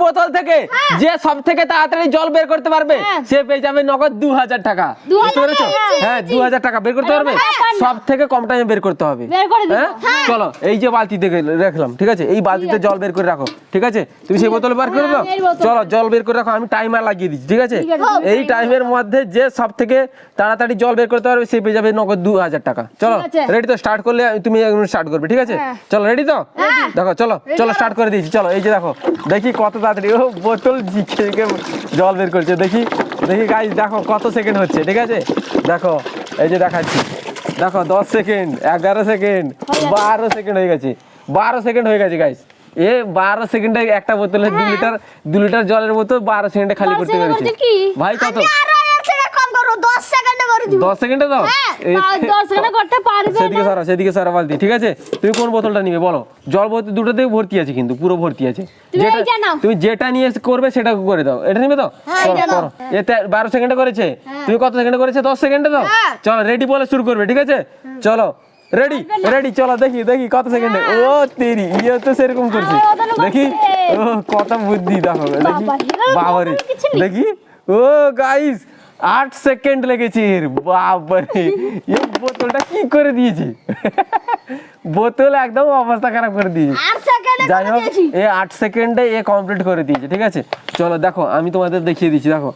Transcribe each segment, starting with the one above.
বোতল থেকে যে সব থেকে তাড়াতাড়ি জল বের করতে পারবে সে পেয়ে যাবে নগদ 2000 টাকা। বুঝতে পেরেছো? হ্যাঁ 2000 টাকা বের করতে পারবে, সব থেকে কম টাইমে বের করতে হবে। হ্যাঁ চলো এই যে বালতি থেকে রাখলাম, ঠিক আছে, এই বালতিতে জল বের করে রাখো, ঠিক আছে, তুমি সেই বোতলে বের করে দাও। চলো জল বের করে রাখো, আমি টাইমার লাগিয়ে দিচ্ছি, ঠিক আছে। এই টাইমের মধ্যে যে সব থেকে তাড়াতাড়ি জল বের করতে পারবে সে পেয়ে যাবে নগদ 2000 টাকা। চলো রেডি তো? স্টার্ট করলে তুমি স্টার্ট করবে, ঠিক আছে। চলো রেডি তো? দেখো চলো চলো স্টার্ট করে দিয়েছি। চলো এই যে দেখো, দেখি কত তাড়াতাড়ি ও বোতল ঝিকে জল বের করছে। দেখি দেখি গাইস, দেখো কত সেকেন্ড হচ্ছে, ঠিক আছে। দেখো এই যে দেখাচ্ছি, দেখো 10 সেকেন্ড, 11 সেকেন্ড, 12 সেকেন্ড হয়ে গেছে, 12 সেকেন্ড হয়ে গেছে গাইস। 12 সেকেন্ডে একটা বোতলে 2 লিটার জলের বোতল 12 সেকেন্ডে খালি করতে পেরেছে ভাই। কত? 10 সেকেন্ডে দাও, 10 সেকেন্ডে করতে পারবে না। সেদিকে সারা বালতি, ঠিক আছে। তুমি কোন বোতলটা নিবে বলো? জল বোতল দুটোতেই ভর্তি আছে, কিন্তু পুরো ভর্তি আছে। তুমি যেটা নিয়ে করবে সেটা করে দাও। এটা নিবে তো? করো। এতে 12 সেকেন্ডে করেছে, তুমি কত সেকেন্ডে করেছে? 10 সেকেন্ডে দাও। চলো রেডি বলে শুরু করবে, ঠিক আছে। চলো রেডি রেডি, চলো দেখি দেখি কত সেকেন্ডে। ও তেরি, ইয়ে তো সেরকম করছে, দেখি ও কত বুদ্ধি, দেখো দেখি বাবারে, দেখি ও গাইস 8 সেকেন্ড লেগেছে। বাবারে, এই বোতলটা কি করে দিয়েছে, বোতল একদম অবস্থা খারাপ করে দিয়েছে। যাই হোক এই 8 সেকেন্ডে এ কমপ্লিট করে দিয়েছে, ঠিক আছে। চলো দেখো আমি তোমাদের দেখিয়ে দিচ্ছি। দেখো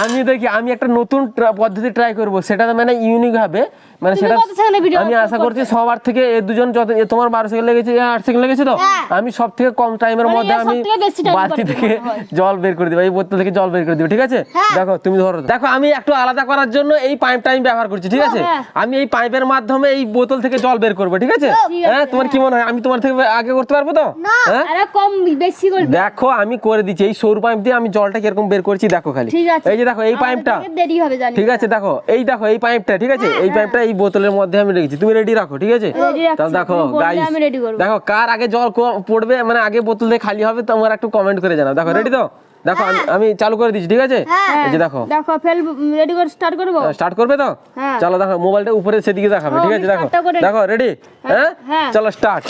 আমি দেখি আমি একটা নতুন পদ্ধতি ট্রাই করব, সেটা মানে ইউনিক হবে, মানে সেটা আমি আশা করছি সবার থেকে এই দুজন যত, তোমার 12 সেকেন্ড লেগেছে, 8 সেকেন্ড লেগেছে, তো আমি সব থেকে কম টাইমের মধ্যে আমি বালতি থেকে জল বের করে দেব, এই বোতল থেকে জল বের করে দেব, ঠিক আছে। দেখো তুমি ধরো, দেখো আমি একটু আলাদা করার জন্য এই পাইপটা আমি ব্যবহার করছি, ঠিক আছে। আমি এই পাইপের মাধ্যমে এই বোতল থেকে জল বের করব, ঠিক আছে। হ্যাঁ তোমার কি মনে হয় আমি তোমার থেকে আগে করতে পারবো তো? হ্যাঁ আরে কম বেশি করবে। দেখো আমি করে দিচ্ছি, এই সরু পাইপ দিয়ে আমি জলটা কিরকম বের করছি দেখো খালি। এই যে দেখো এই পাইপটা, ঠিক আছে, দেখো এই দেখো এই পাইপটা, ঠিক আছে, এই পাইপটা এই বোতলের মধ্যে আমি রেখেছি, তুমি রেডি রাখো, ঠিক আছে। তাহলে দেখো গাইস, দেখো কার আগে জল পড়বে, মানে আগে বোতল দিয়ে খালি হবে, তোমরা একটু কমেন্ট করে জানাও। দেখো রেডি তো? দেখো আমি চালু করে দিচ্ছি, ঠিক আছে। এই যে দেখো দেখো ফেল রেডি করে স্টার্ট করব, স্টার্ট করবে তো? চলো দেখো মোবাইলটা উপরে সেদিকে দেখাবে, ঠিক আছে। দেখো দেখো রেডি, হ্যাঁ চলো স্টার্ট।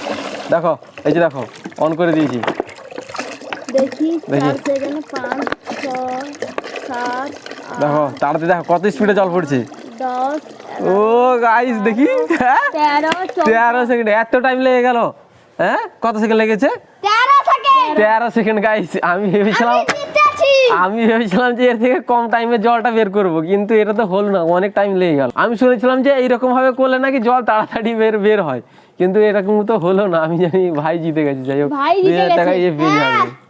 দেখো এই যে দেখো অন করে দিয়েছি, দেখি 4 সেকেন্ড 5 6 7 দেখো তাড়াতাড়ি দেখো কত স্পিডে জল পড়ছে। 10 ও গাইস দেখি 13 সেকেন্ড, এত টাইম লেগে গেল। হ্যাঁ কত সেকেন্ড লেগেছে? 13 সেকেন্ড গাইস। আমি ভেবেছিলাম যে এর থেকে কম টাইমে জলটা বের করব, কিন্তু এটা তো হলো না, অনেক টাইম লেগে গেল। আমি শুনেছিলাম যে এইরকম ভাবে করলে নাকি জল তাড়াতাড়ি বের হয়, কিন্তু এরকম তো হলো না। আমি জানি ভাই জিতে গেছে, যাই হোক 2000 টাকা পেয়ে যাবে।